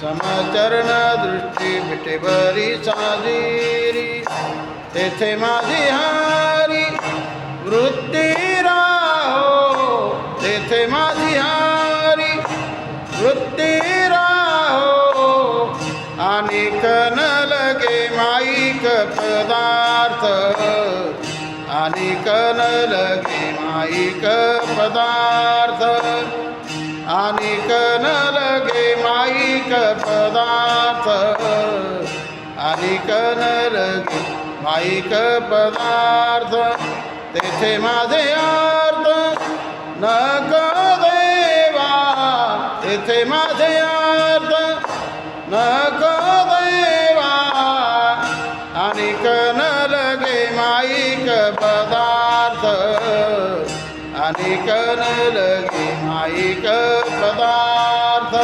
समचरण दृष्टी मिटे बरी साजिरी तेथे माझी हारी वृत्ती राहो तेथे माझी हारी वृत्ती राहो अनेक न लगे माईक पदार्थ अनेक न लगे माईक पदार्थ अनेक न लगे माईक पदार्थ अनेक न लगे माईक पदार्थ तेथे माझे अर्थ नको देवा तेथे माझे अर्थ नको देवा अनेक न लगे माईक पदार्थ अनेक न लगे माईक पदार्थ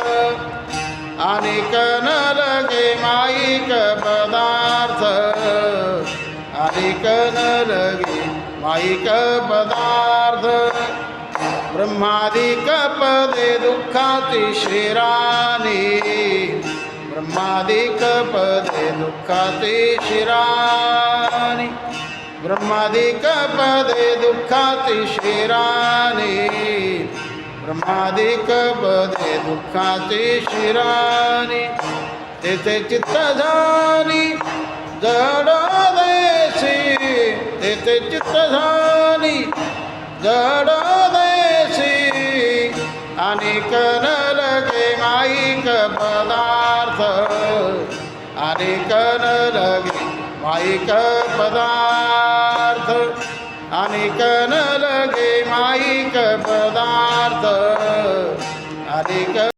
अनेक न लगे माईक पदार्थ अनेक न लगे माईक पदार्थ ब्रह्मादिक पदे दुःखाती शिरानी ब्रह्मादिक पदे दुःखाती शिरानी ब्रह्मादिक पदे दुःखाती शिरानी ब्रह्मादिक पदे दुःखाती शिरानी तेथे चित्त झाली जड देशी तेथे चित्त झाली जड देशी अनेक न लगे माईक पदार्थ अनेक न लगे माईक पदार्थ अनेक न लगे